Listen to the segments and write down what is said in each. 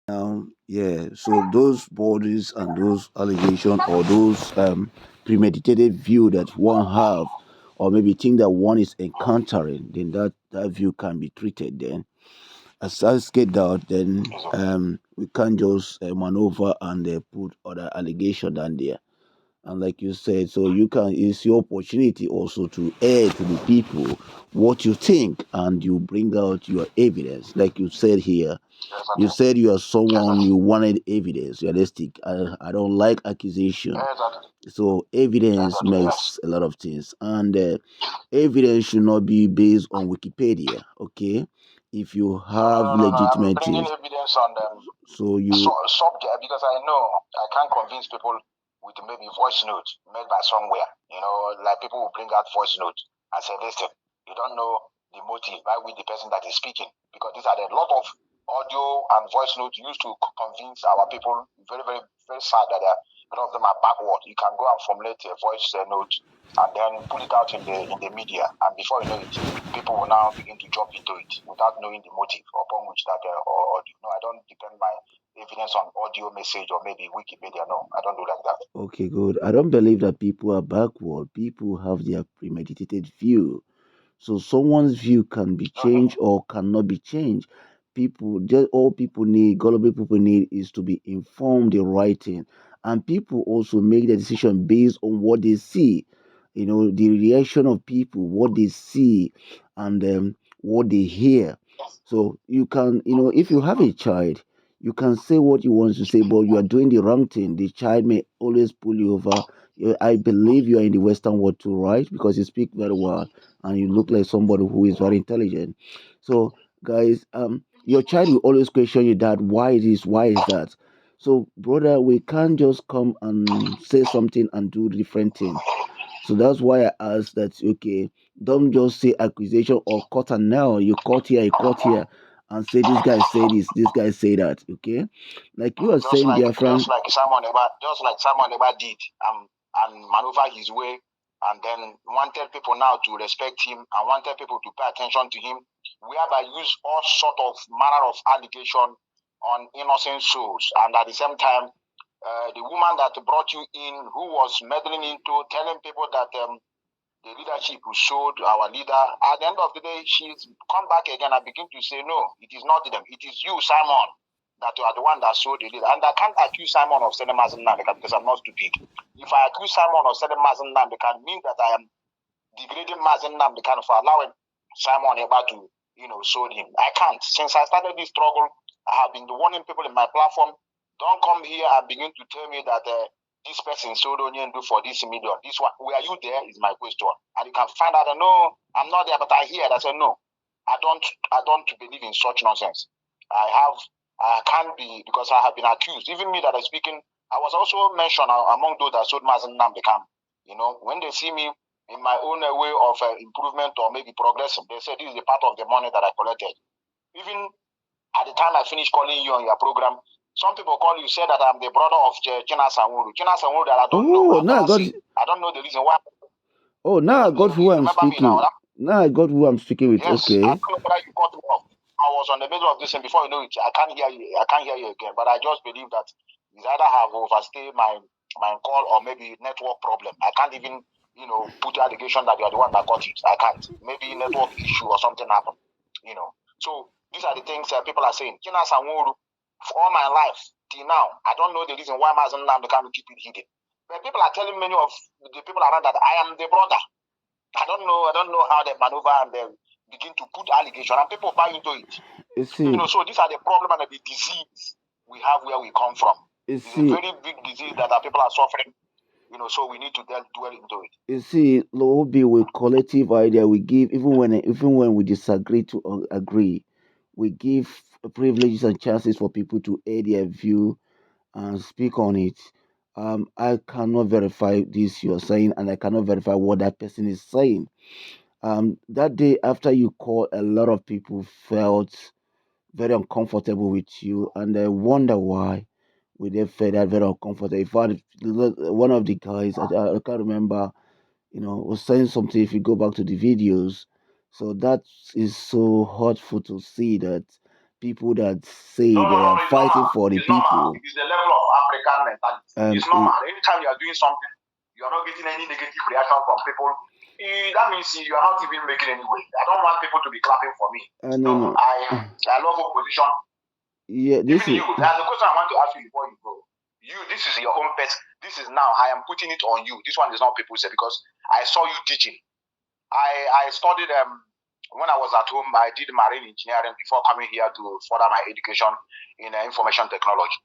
Yeah, so those bodies and those allegations or those premeditated view that one have, or maybe think that one is encountering, then that view can be treated. Then, as I get out, then we can't just maneuver and put other allegation down there. And like you said, so you can, it's your opportunity also to air to the people what you think, and you bring out your evidence. Like you said here, you said you are someone you wanted evidence, realistic. I don't like accusation. So evidence makes a lot of things, and evidence should not be based on Wikipedia. Okay, if you have legitimate things, evidence on them. So you subject, because I know I can't convince people with maybe voice note made by somewhere. Like people will bring out voice note and say, listen, you don't know the motive by which the person that is speaking, because these are a lot of audio and voice note used to convince our people. Very, very, very sad that a lot of them are backward. You can go and formulate a voice note and then put it out in the media, and before you know it, people will now begin to jump into it without knowing the motive upon which that audio. No, I don't depend my evidence on audio message or maybe Wikipedia. No, I don't do like that. Okay, good. I don't believe that people are backward. People have their premeditated view. So someone's view can be changed or cannot be changed. People, just all people need, gullible people need is to be informed in writing. And people also make the decision based on what they see. The reaction of people, what they see, and what they hear. So you can, if you have a child, you can say what you want to say, but you are doing the wrong thing. The child may always pull you over. I believe you are in the Western world too, right? Because you speak very well and you look like somebody who is very intelligent. So, guys, your child will always question you, Dad, why this, why is that? So, brother, we can't just come and say something and do different thing. So that's why I asked that. Okay, don't just say accusation or cut and now you cut here, you cut here, and say this guy say this guy say that. Okay, like you are just saying, dear friend. Just like Simon Eber did, and maneuver his way, and then wanted people now to respect him and wanted people to pay attention to him, whereby use all sort of manner of allegation on innocent souls, and at the same time the woman that brought you in, who was meddling into telling people that the leadership who showed our leader, at the end of the day, she's come back again and begin to say, no, it is not them. It is you, Simon, that you are the one that showed the leader. And I can't accuse Simon of selling Mazen Nambeka because I'm not stupid. If I accuse Simon of selling Mazen Nambeka, it means that I am degrading Mazen Nambeka for allowing Simon Eba to, sold him. I can't. Since I started this struggle, I have been warning people in my platform, don't come here and begin to tell me that this person sold onion do for this million. This one, were you there? Is my question. And you can find out, no, I'm not there, but I hear. I said, no, I don't believe in such nonsense. I can't be, because I have been accused. Even me that is speaking, I was also mentioned among those that sold Mazen Nambekam. When they see me in my own way of improvement or maybe progressing, they say this is a part of the money that I collected. Even at the time I finished calling you on your program, some people call you, say that I'm the brother of China Sanwuru. China Sanwuru that I don't know. I don't know the reason why. Oh, now I got who I'm speaking. Now I got who I'm speaking with. Yes, okay. I don't know whether you cut me off. I was on the middle of this, and before you know it, I can't hear you. I can't hear you again. But I just believe that it's either have overstayed my call or maybe network problem. I can't even put the allegation that you are the one that got it. I can't. Maybe network issue or something happened. So these are the things people are saying. China Sanwuru, for all my life till now, I don't know the reason why Mazen Nnamdi Kanu keep it hidden. But people are telling many of the people around that I am the brother. I don't know how they maneuver and they begin to put allegation and people buy into it. So these are the problem and the disease we have where we come from. It's a very big disease that our people are suffering. So we need to dwell into it. You see, Lobi, with collective idea, we give even when we disagree to agree, we give privileges and chances for people to air their view and speak on it. I cannot verify this you're saying, and I cannot verify what that person is saying. That day after you called, a lot of people felt very uncomfortable with you, and I wonder why we they felt that very uncomfortable. In fact, one of the guys, I can't remember, was saying something. If you go back to the videos, so that is so hurtful to see that people that say they are it's fighting normal. for the It's normal. people. It is the level of African mentality. It's normal. Anytime you are doing something, you are not getting any negative reaction from people. That means you are not even making any way. I don't want people to be clapping for me. No. I love opposition. Yeah, this Even is. you. There's a question I want to ask you before you go. This is your own pet. This is now. I am putting it on you. This one is not people say because I saw you teaching. I studied when I was at home. I did marine engineering before coming here to further my education in information technology.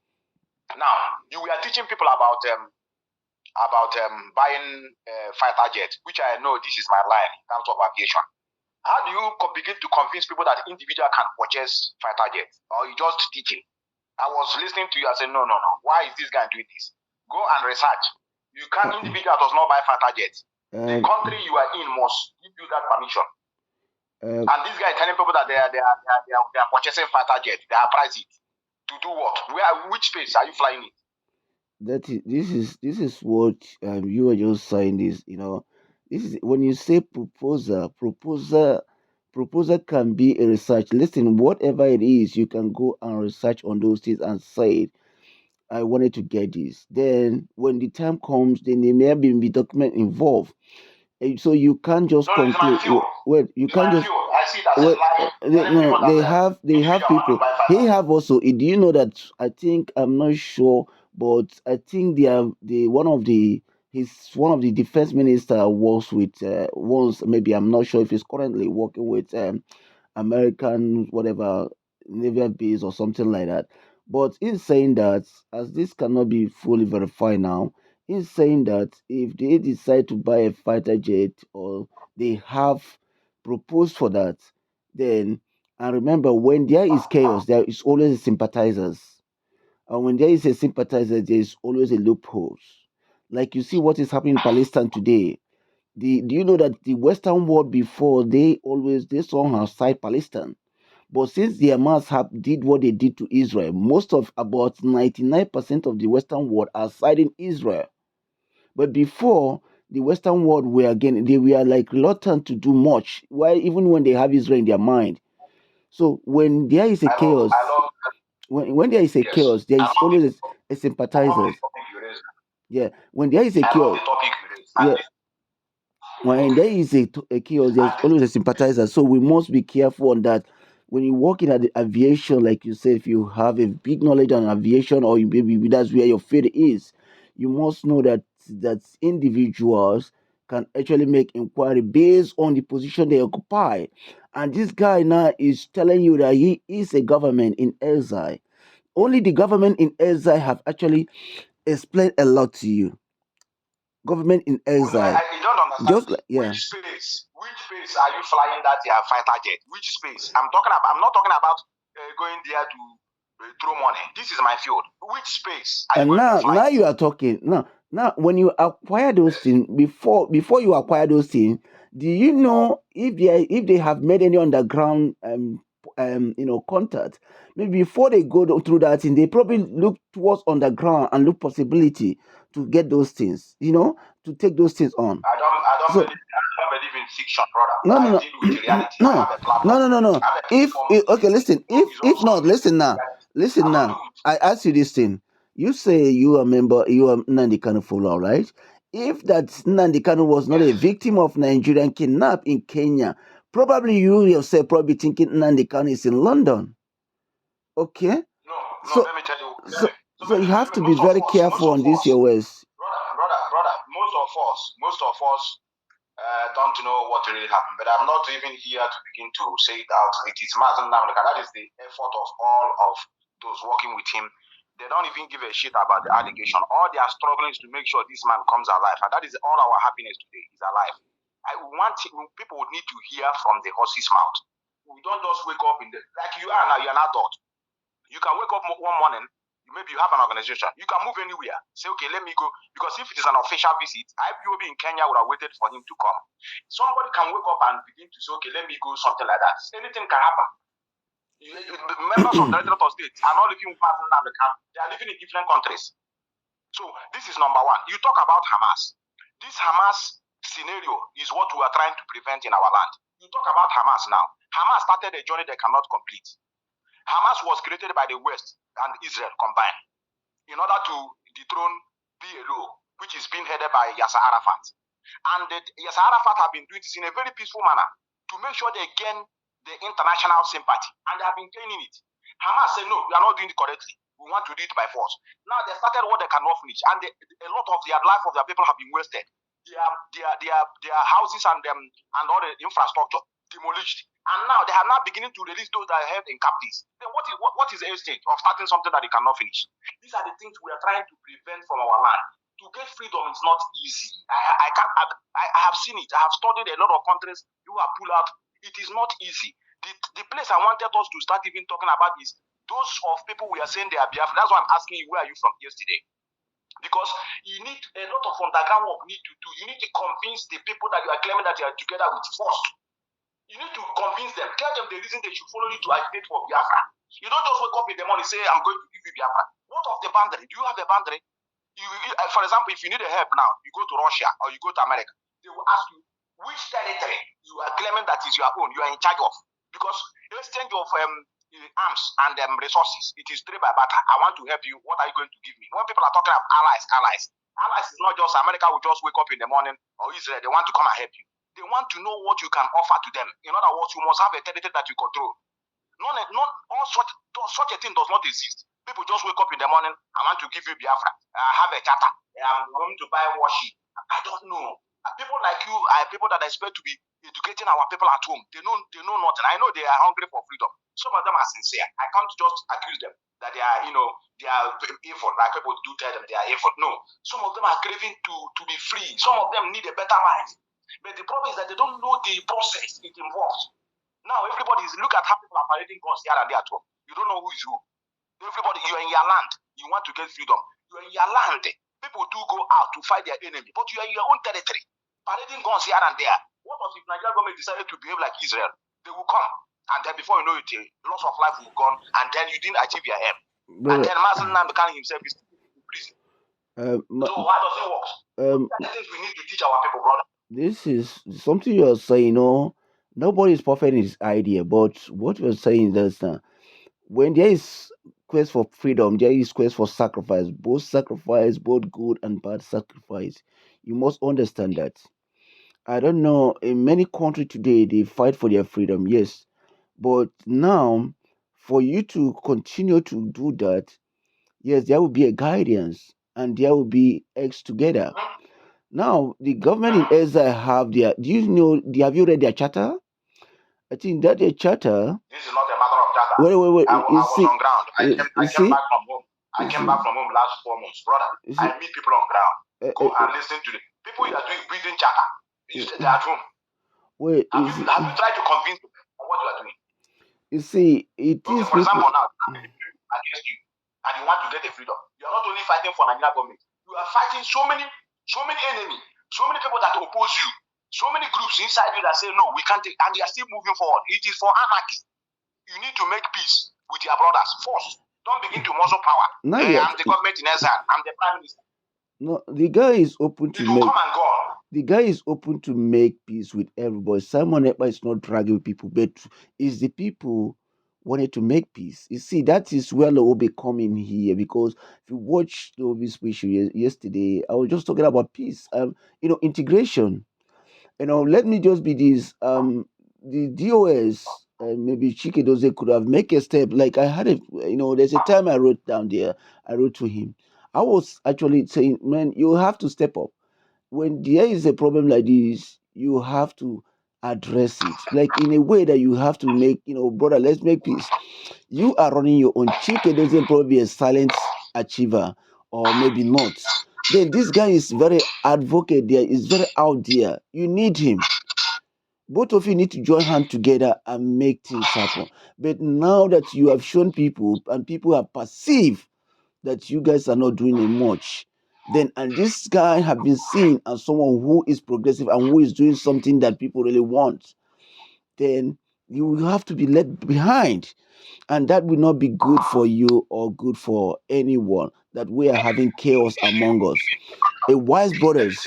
Now you were teaching people about buying fighter jet, which I know this is my line in terms of aviation. How do you begin to convince people that individual can purchase fighter jet, or you just teaching? I was listening to you and said, no. Why is this guy doing this? Go and research. You can't. Individual does not buy fighter jet. The country you are in must give you that permission. And this guy telling people that they are purchasing fighter jet. They are priced it to do what? Which space are you flying it? This is what you were just saying. This, this is when you say proposal can be a research. Listen, whatever it is, you can go and research on those things and say, I wanted to get this. Then when the time comes, then there may be document involved. So you can't just conclude. Well, you can't just. I see that they have people. They have also. Do you know that? I think I'm not sure, but I think one of the defense minister works with once, maybe I'm not sure if he's currently working with American whatever naval base or something like that. But in saying that, as this cannot be fully verified now, in saying that if they decide to buy a fighter jet or they have proposed for that, then and remember when there is chaos, there is always sympathizers. And when there is a sympathizer, there is always a loophole. Like you see what is happening in Palestine today. Do you know that the Western world before they somehow side Palestine, but since the Hamas did what they did to Israel, most of about 99% of the Western world are siding Israel. But before the Western world they were like reluctant to do much. Why even when they have Israel in their mind. So when there is a chaos, when there is a chaos, there is always a sympathizer. Yeah, when there is a chaos, yeah, when there is a chaos, there's always a sympathizer. So we must be careful on that. When you work in the aviation, like you said, if you have a big knowledge on aviation, or maybe that's where your field is, you must know that individuals can actually make inquiry based on the position they occupy. And this guy now is telling you that he is a government in exile. Only the government in exile have actually explained a lot to you. Government in exile. I don't understand. Just like, yeah. Which space are you flying that fighter jet? Which space? I'm not talking about going there to throw money. This is my field. Which space are you going to fly? Now you are talking. Now when you acquire those things, before you acquire those things, do you know if they have made any underground contact? Maybe before they go through that thing, they probably look towards underground and look possibility to get those things. To take those things on. I don't believe in fiction, brother. I deal with reality. No. If not, listen now. I ask you this thing. You say you are Nnamdi Kanu follower, right? If that Nnamdi Kanu was not a victim of Nigerian kidnap in Kenya, probably you yourself probably thinking Nnamdi Kanu is in London. Okay? No, let me tell you. So you have to be very careful on this your ways. Brother, most of us don't know what really happened. But I'm not even here to begin to say it out. It is Mazen Namdeka. That is the effort of all of those working with him. They don't even give a shit about the allegation. All they are struggling is to make sure this man comes alive. And that is all our happiness today. He's alive. People would need to hear from the horse's mouth. We don't just wake up like you are now, you're an adult. You can wake up one morning, maybe you have an organization. You can move anywhere. Say, okay, let me go. Because if it is an official visit, IPOB in Kenya would have waited for him to come. Somebody can wake up and begin to say, okay, let me go, something like that. Anything can happen. Members of the Directorate of State are not living with partners in the camp. They are living in different countries. So this is number one. You talk about Hamas. This Hamas scenario is what we are trying to prevent in our land. You talk about Hamas now. Hamas started a journey they cannot complete. Hamas was created by the West and Israel combined in order to dethrone PLO, which is being headed by Yasser Arafat. And Yasser Arafat have been doing this in a very peaceful manner to make sure they gain the international sympathy, and they have been gaining it. Hamas said, no, we are not doing it correctly. We want to do it by force. Now they started what they cannot finish, and a lot of their life of their people have been wasted. Their houses and all the infrastructure demolished. And now they are now beginning to release those that are held in captives. Then what is the stage of starting something that they cannot finish? These are the things we are trying to prevent from our land. To get freedom is not easy. I have seen it. I have studied a lot of countries who have pulled out. It is not easy. The place I wanted us to start even talking about is those of people we are saying they are Biafra. That's why I'm asking you, where are you from yesterday? Because you need a lot of underground work need to do. You need to convince the people that you are claiming that you are together with first. You need to convince them, tell them the reason they should follow you to agitate for Biafra. You don't just wake up in the morning and say, I'm going to give you Biafra. What of the boundary? Do you have a boundary? For example, if you need a help now, you go to Russia or you go to America, they will ask you which territory you are claiming that is your own, you are in charge of. Because exchange of arms and resources, it is trade by barter. I want to help you. What are you going to give me? When people are talking of allies is not just America will just wake up in the morning or Israel, they want to come and help you. They want to know what you can offer to them. In other words, you must have a territory that you control. Not all such a thing does not exist. People just wake up in the morning, I want to give you Biafra. I have a charter. I'm going to buy worship. I don't know. People like you are people that I expect to be educating our people at home. They know nothing. I know they are hungry for freedom. Some of them are sincere. I can't just accuse them that they are, they are evil. Like people do tell them they are evil. No. Some of them are craving to be free. Some of them need a better life. But the problem is that they don't know the process it involves. Now everybody look at how people are parading guns here and there at home. You don't know who is who. Everybody, you are in your land. You want to get freedom. You are in your land. People do go out to fight their enemy, but you are in your own territory, parading guns here and there. What if Nigerian government decided to behave like Israel? They will come, and then before you know it, loss of life will gone, and then you didn't achieve your aim. And then Mazen Namdekan himself is in prison. So why does it work? I think we need to teach our people, brother. This is something you are saying. Nobody is perfect in his idea, but what you're saying is that when there is quest for freedom, there is quest for sacrifice, both good and bad sacrifice. You must understand that. I don't know, in many countries today, they fight for their freedom, yes. But now, for you to continue to do that, yes, there will be a guidance and there will be X together. Now, the government in Israel have their, have you read their charter? I think that their charter. This is not a matter of charter. Wait. I was on ground. I came back from home. I came back from home last 4 months, brother. I meet people on ground. Go and listen to them. People you are doing breathing charter. They are at home. Wait, have you tried to convince them of what you are doing? You see, it okay, is. For example, now against you, and you want to get a freedom. You are not only fighting for Nigerian government. You are fighting so many enemies, so many people that oppose you, so many groups inside you that say no, we can't take, and they are still moving forward. It is for anarchy. You need to make peace with your brothers first. Don't begin to muscle power. I'm the government in exile. I'm the prime minister. No, the guy is open to make. Come and go. The guy is open to make peace with everybody. Simon Ekpa is not dragging with people, but it's the people wanted to make peace. You see, that is where the Obi come in here, because if you watch the Obi speech yesterday, I was just talking about peace, integration. Let me just be this. The DOS, maybe Chike Doze could have make a step. Like I had there's a time I wrote down there. I wrote to him. I was actually saying, man, you have to step up. When there is a problem like this, you have to address it, like in a way that you have to make, brother, let's make peace. You are running your own. Chike doesn't probably be a silent achiever, or maybe not. Then this guy is very advocate there, is very out there. You need him. Both of you need to join hands together and make things happen. But now that you have shown people, and people have perceived that you guys are not doing much, then, and this guy have been seen as someone who is progressive and who is doing something that people really want, then you will have to be left behind. And that will not be good for you or good for anyone, that we are having chaos among us. A wise brothers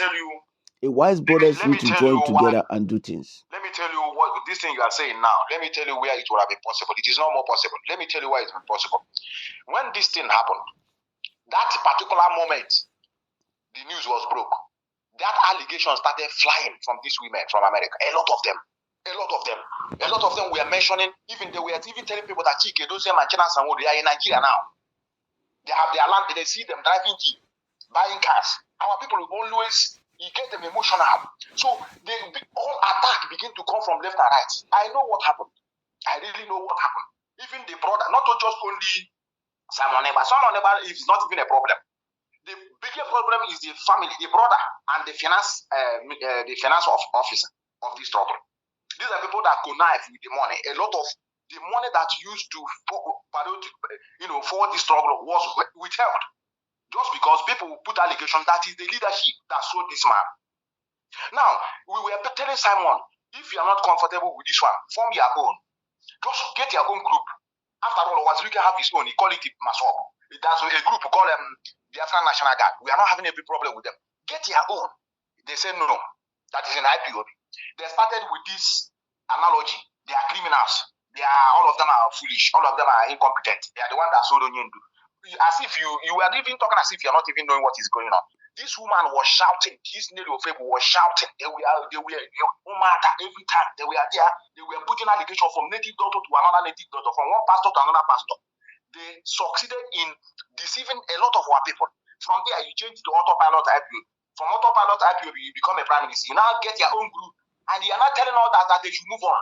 need to join together and do things. Let me tell you what this thing you are saying now, let me tell you where it would have been possible. It is not more possible. Let me tell you why it's been possible. When this thing happened, that particular moment, the news was broke. That allegation started flying from these women from America. A lot of them were mentioning, they were even telling people that Chike, those and China Sanwo, they are in Nigeria now. They have their land, they see them driving jeep, buying cars. Our people always, get them emotional. So all attack begin to come from left and right. I know what happened. I really know what happened. Even the brother, not just only Simon Ekpa. Simon Ekpa is not even a problem. The bigger problem is the family, the brother, and the finance officer of this struggle. These are people that connive with the money. A lot of the money that used to for the struggle was withheld, just because people put allegations that is the leadership that sold this man. Now, we were telling Simon, if you are not comfortable with this one, form your own. Just get your own group. After all, Waziri have his own. He call it Masop. There's a group called the Afghan National Guard. We are not having any problem with them. Get your own. They said no. That is an IPOB. They started with this analogy. They are criminals. All of them are foolish. All of them are incompetent. They are the one that sold Onyendu. As if you are even talking as if you are not even knowing what is going on. This woman was shouting. This Nelly Ofebu was shouting. They were no matter every time they were there. They were putting allegation from native doctor to another native doctor, from one pastor to another pastor. They succeeded in deceiving a lot of our people. From there, you change to autopilot IPOB. From autopilot IPOB, you become a prime minister. You now get your own group, and you are not telling all that they should move on.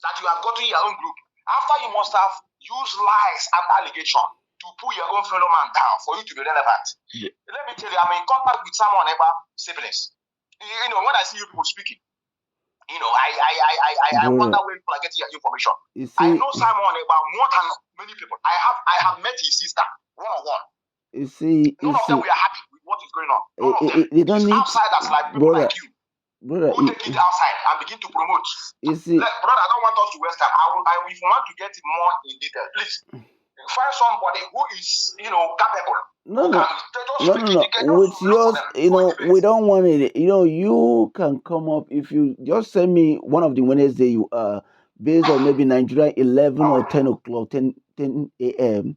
That you have gotten your own group. After you must have used lies and allegation to pull your own fellow man down for you to be relevant. Yeah. Let me tell you, I'm in contact with Simon Ekpa siblings. When I see you people speaking, I wonder where people are getting your information. I know Simon Ekpa more than many people. I have met his sister one-on-one. None of them were happy with what is going on. None of them. They don't need outsiders like people like you. Brother, who take it outside and begin to promote. Brother, I don't want us to waste time. If you want to get more in detail, please find somebody who is, capable. No. With yours, we don't want it. You can come up if you just send me one of the Wednesday you are based on maybe Nigeria 11 or 10 o'clock, 10 a.m.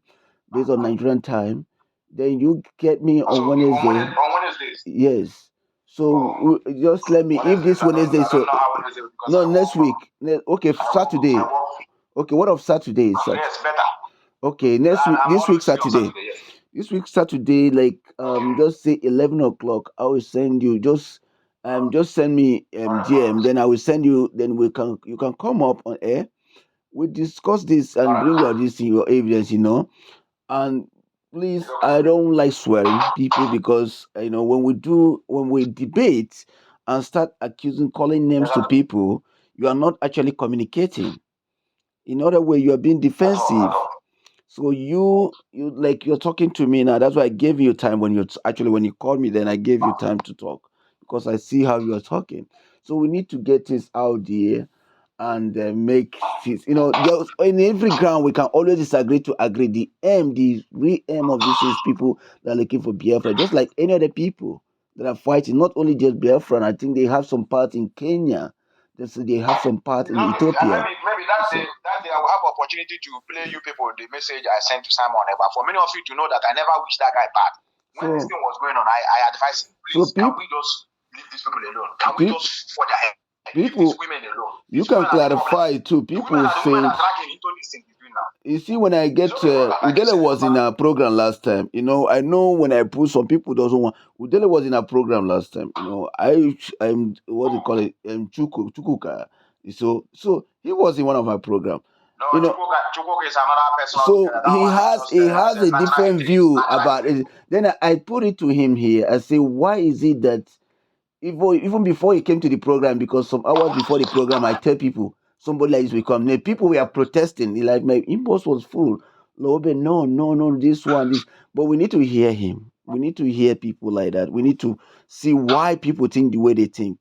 based on Nigerian time. Then you get me on Wednesday. On Wednesdays. Yes. So just let me, if this Wednesday, so no, next week. Okay, Saturday. Okay, what of Saturday? Yes, better. Okay, this week Saturday. Yes. This week Saturday, like just say 11 o'clock. I will send you just send me DM. Then I will send you. Then you can come up on air. We discuss this and bring your evidence. And please, I don't like swearing people because when we debate and start calling names to people, you are not actually communicating. In other way, you are being defensive. So you're talking to me now. That's why I gave you time when you called me. Then I gave you time to talk because I see how you're talking. So we need to get this out there and make this. In every ground we can always disagree to agree. The real aim of this is people that are looking for Biafra, just like any other people that are fighting. Not only just Biafra. I think they have some part in Kenya. They have some part in Ethiopia. Maybe that day I will have opportunity to play you people the message I sent to Simon Ekpa. For many of you to know that I never wish that guy bad. When this thing was going on, I advised him, please, can we just leave these people alone? Can we just for their head? Leave these women alone. You can clarify too. People saying, you see, when I get Udele was in a program last time. I know when I put some people doesn't want. Udele was in a program last time. I'm what do you call it? Chukuka. So he was in one of my program. No, Chukuka is another person. So he has a different view about it. Then I put it to him here. I say, why is it that even before he came to the program, because some hours before the program, I tell people somebody like this will come. Now, people were protesting. Like my inbox was full. Lobe, no, this one. But we need to hear him. We need to hear people like that. We need to see why people think the way they think.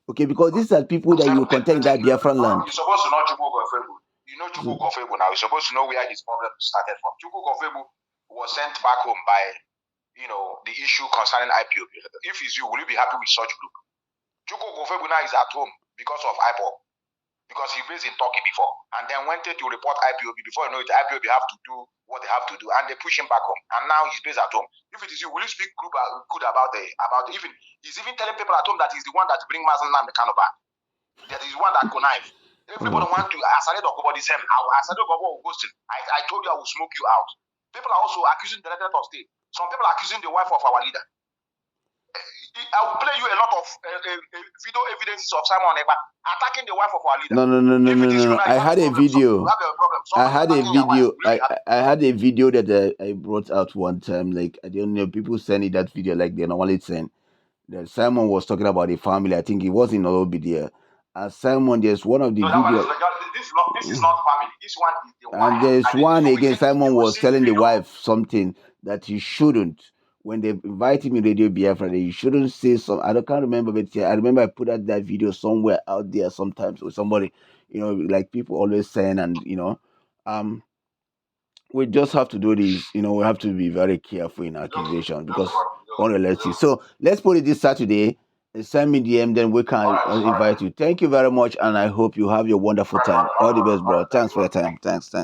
Okay, because these are people that you contact in that Biafran land. You're supposed to know Chukwuka Ofebu. You know Chukwuka Ofebu now. You're supposed to know where his problem started from. Chukwuka Ofebu was sent back home by the issue concerning IPOB. If it's you, will you be happy with such group? Chukwuka Ofebu now is at home because of IPOB. because he based in Turkey before, and then went to report IPOB. Before you know it, IPOB have to do what they have to do, and they push him back home. And now he's based at home. If it is you, will you speak good about even he's even telling people at home that he's the one that bring Mazen Namdekano back. That is one that connive. Everybody want to assassinate Okobody's him. Assassinate Okobo Augustine. I told you I will smoke you out. People are also accusing the director of state. Some people are accusing the wife of our leader. I will play you a lot of video evidences of Simon Ekpa attacking the wife of our leader. No. I had a video. I had a video that I brought out one time. Like, I don't know, people sending that video like they normally send. That Simon was talking about the family. I think he was in Nairobi there. And Simon, there's one of the videos. This is not family. This one is the wife. And there's one again. Simon was telling the wife something that he shouldn't. When they invite him in Radio Biafra, he shouldn't say some. I can't remember, but I remember I put out that video somewhere out there sometimes with somebody, like people always saying, and we just have to do this. We have to be very careful in accusation because want to let you. So let's put it this Saturday. Send me DM, then we can invite you. Thank you very much, and I hope you have your wonderful time. All the best, bro. Thanks for your time. Thanks.